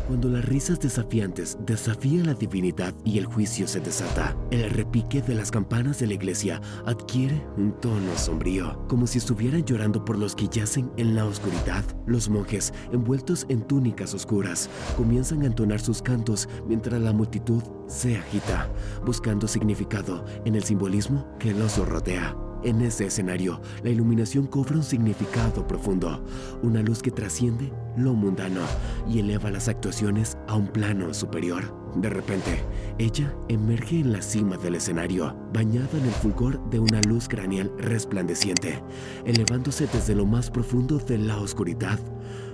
Cuando las risas desafiantes desafían la divinidad y el juicio se desata, el repique de las campanas de la iglesia adquiere un tono sombrío, como si estuvieran llorando por los que yacen en la oscuridad. Los monjes, envueltos en túnicas oscuras, comienzan a entonar sus cantos mientras la multitud se agita, buscando significado en el simbolismo que los rodea. En ese escenario, la iluminación cobra un significado profundo, una luz que trasciende lo mundano y eleva las actuaciones a un plano superior. De repente, ella emerge en la cima del escenario, bañada en el fulgor de una luz craneal resplandeciente, elevándose desde lo más profundo de la oscuridad.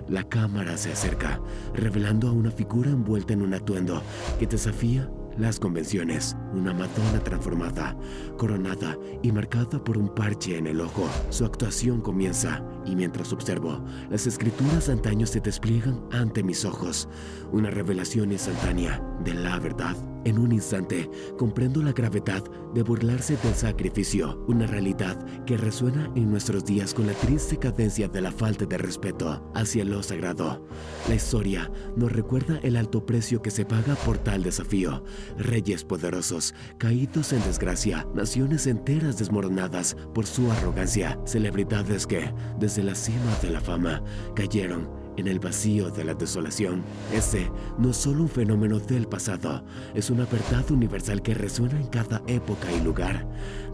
La cámara se acerca, revelando a una figura envuelta en un atuendo que desafía las convenciones, una Madonna transformada, coronada y marcada por un parche en el ojo. Su actuación comienza y mientras observo, las escrituras de antaño se despliegan ante mis ojos, una revelación instantánea de la verdad. En un instante, comprendo la gravedad de burlarse del sacrificio, una realidad que resuena en nuestros días con la triste cadencia de la falta de respeto hacia lo sagrado. La historia nos recuerda el alto precio que se paga por tal desafío. Reyes poderosos, caídos en desgracia, naciones enteras desmoronadas por su arrogancia, celebridades que, desde la cima de la fama, cayeron en el vacío de la desolación. Este no es solo un fenómeno del pasado, es una verdad universal que resuena en cada época y lugar.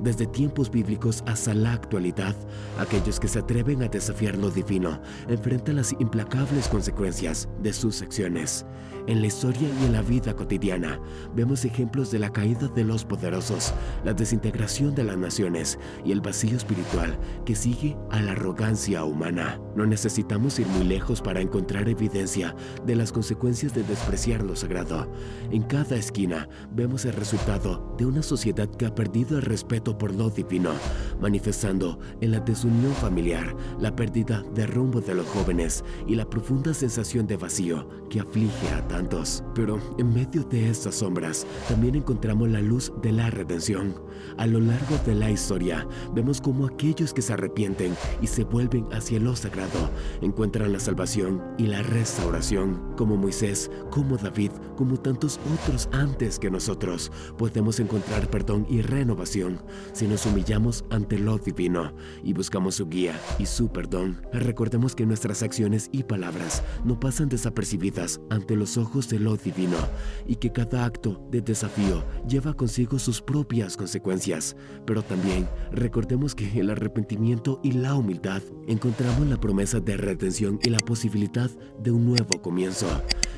Desde tiempos bíblicos hasta la actualidad, aquellos que se atreven a desafiar lo divino enfrentan las implacables consecuencias de sus acciones. En la historia y en la vida cotidiana, vemos ejemplos de la caída de los poderosos, la desintegración de las naciones y el vacío espiritual que sigue a la arrogancia humana. No necesitamos ir muy lejos para encontrar evidencia de las consecuencias de despreciar lo sagrado. En cada esquina vemos el resultado de una sociedad que ha perdido el respeto por lo divino, manifestando en la desunión familiar, la pérdida de rumbo de los jóvenes y la profunda sensación de vacío que aflige a tantos. Pero en medio de estas sombras también encontramos la luz de la redención. A lo largo de la historia vemos cómo aquellos que se arrepienten y se vuelven hacia lo sagrado encuentran la salvación y la restauración. Como Moisés, como David, como tantos otros antes que nosotros, podemos encontrar perdón y renovación si nos humillamos ante lo divino y buscamos su guía y su perdón. Recordemos que nuestras acciones y palabras no pasan desapercibidas ante los ojos de lo divino y que cada acto de desafío lleva consigo sus propias consecuencias. Pero también recordemos que en el arrepentimiento y la humildad encontramos la promesa de redención y la posibilidad de un nuevo comienzo.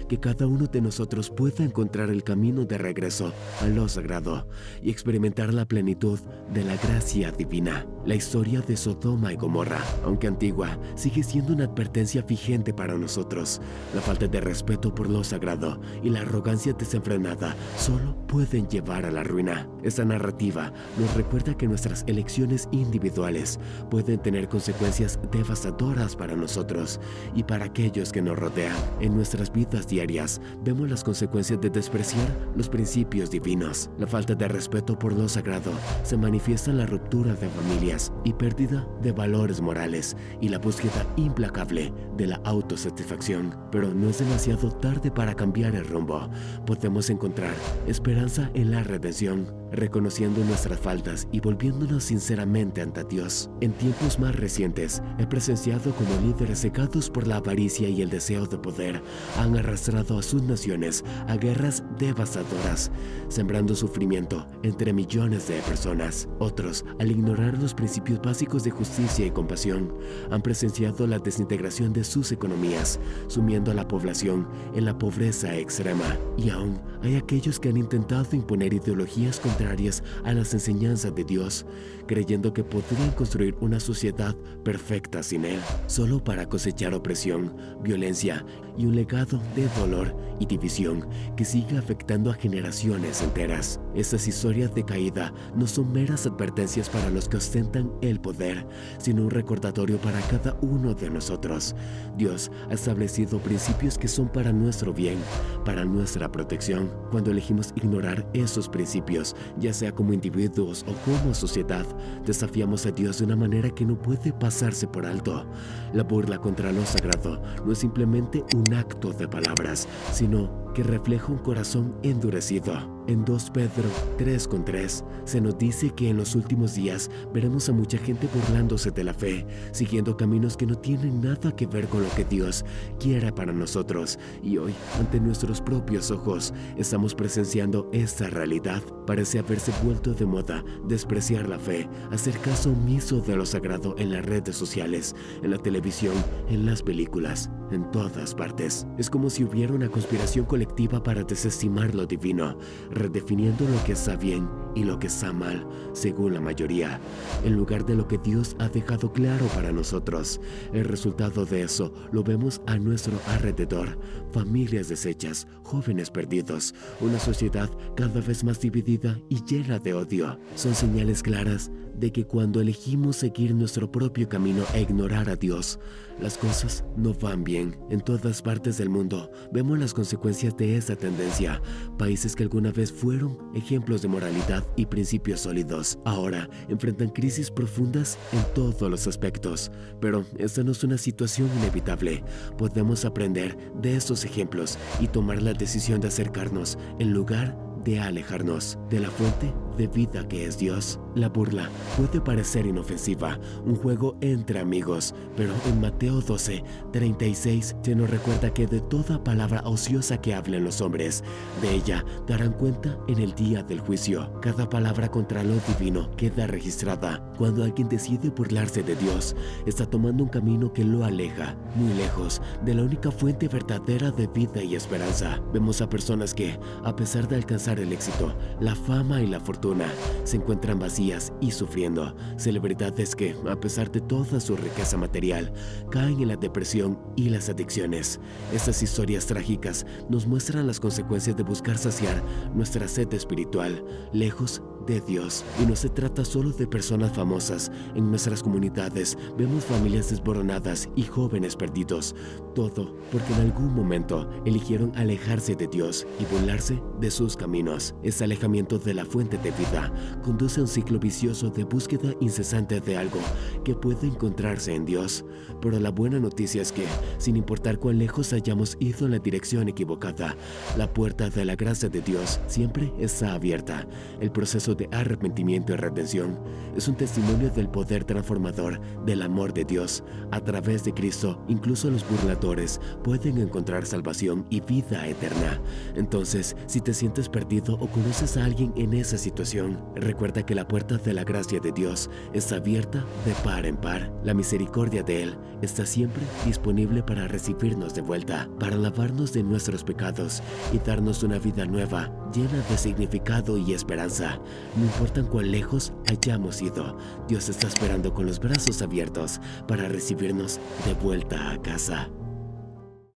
Que cada uno de nosotros pueda encontrar el camino de regreso a lo sagrado y experimentar la plenitud de la gracia divina. La historia de Sodoma y Gomorra, aunque antigua, sigue siendo una advertencia vigente para nosotros. La falta de respeto por lo sagrado y la arrogancia desenfrenada solo pueden llevar a la ruina. Esta narrativa nos recuerda que nuestras elecciones individuales pueden tener consecuencias devastadoras para nosotros y para aquellos que nos rodean. En nuestras vidas diarias vemos las consecuencias de despreciar los principios divinos. La falta de respeto por lo sagrado se manifiesta en la ruptura de familias y pérdida de valores morales y la búsqueda implacable de la autosatisfacción. Pero no es demasiado tarde para cambiar el rumbo. Podemos encontrar esperanza en la redención, reconociendo nuestras faltas y volviéndonos sinceramente ante Dios. En tiempos más recientes, he presenciado como líderes cegados por la avaricia y el deseo de poder han arrastrado a sus naciones a guerras devastadoras, sembrando sufrimiento entre millones de personas. Otros, al ignorar los principios básicos de justicia y compasión, han presenciado la desintegración de sus economías, sumiendo a la población en la pobreza extrema. Y aún hay aquellos que han intentado imponer ideologías contrarias a las enseñanzas de Dios, creyendo que podrían construir una sociedad perfecta sin Él, solo para cosechar opresión, violencia y un legado de dolor y división que sigue afectando a generaciones enteras. Estas historias de caída no son meras advertencias para los que ostentan el poder, sino un recordatorio para cada uno de nosotros. Dios ha establecido principios que son para nuestro bien, para nuestra protección. Cuando elegimos ignorar esos principios, ya sea como individuos o como sociedad, desafiamos a Dios de una manera que no puede pasarse por alto. La burla contra lo sagrado no es simplemente un acto de palabra, palabras, sino que refleja un corazón endurecido. En 2 Pedro 3:3 se nos dice que en los últimos días veremos a mucha gente burlándose de la fe, siguiendo caminos que no tienen nada que ver con lo que Dios quiere para nosotros. Y hoy, ante nuestros propios ojos, estamos presenciando esta realidad. Parece haberse vuelto de moda despreciar la fe, hacer caso omiso de lo sagrado en las redes sociales, en la televisión, en las películas, en todas partes. Es como si hubiera una conspiración colectiva para desestimar lo divino, redefiniendo lo que está bien y lo que está mal, según la mayoría, en lugar de lo que Dios ha dejado claro para nosotros. El resultado de eso lo vemos a nuestro alrededor: familias deshechas, jóvenes perdidos, una sociedad cada vez más dividida y llena de odio. Son señales claras de que cuando elegimos seguir nuestro propio camino e ignorar a Dios, las cosas no van bien. En todas partes del mundo vemos las consecuencias de esa tendencia. Países que alguna vez fueron ejemplos de moralidad y principios sólidos, ahora enfrentan crisis profundas en todos los aspectos. Pero esta no es una situación inevitable. Podemos aprender de estos ejemplos y tomar la decisión de acercarnos en lugar de alejarnos de la fuente de vida que es Dios. La burla puede parecer inofensiva, un juego entre amigos, pero en Mateo 12:36 se nos recuerda que de toda palabra ociosa que hablen los hombres, de ella darán cuenta en el día del juicio. Cada palabra contra lo divino queda registrada. Cuando alguien decide burlarse de Dios, está tomando un camino que lo aleja muy lejos de la única fuente verdadera de vida y esperanza. Vemos a personas que, a pesar de alcanzar el éxito, la fama y la fortuna, se encuentran vacías y sufriendo. Celebridades que, a pesar de toda su riqueza material, caen en la depresión y las adicciones. Estas historias trágicas nos muestran las consecuencias de buscar saciar nuestra sed espiritual lejos de Dios. Y no se trata solo de personas famosas. En nuestras comunidades vemos familias desboronadas y jóvenes perdidos. Todo porque en algún momento eligieron alejarse de Dios y burlarse de sus caminos. Ese alejamiento de la fuente de vida conduce a un ciclo vicioso de búsqueda incesante de algo que puede encontrarse en Dios. Pero la buena noticia es que, sin importar cuán lejos hayamos ido en la dirección equivocada, la puerta de la gracia de Dios siempre está abierta. El proceso de arrepentimiento y redención es un testimonio del poder transformador del amor de Dios. A través de Cristo, incluso los burladores pueden encontrar salvación y vida eterna. Entonces, si te sientes perdido o conoces a alguien en esa situación, recuerda que la puerta de la gracia de Dios está abierta de par en par. La misericordia de Él está siempre disponible para recibirnos de vuelta, para lavarnos de nuestros pecados y darnos una vida nueva, llena de significado y esperanza. No importa cuán lejos hayamos ido, Dios está esperando con los brazos abiertos para recibirnos de vuelta a casa.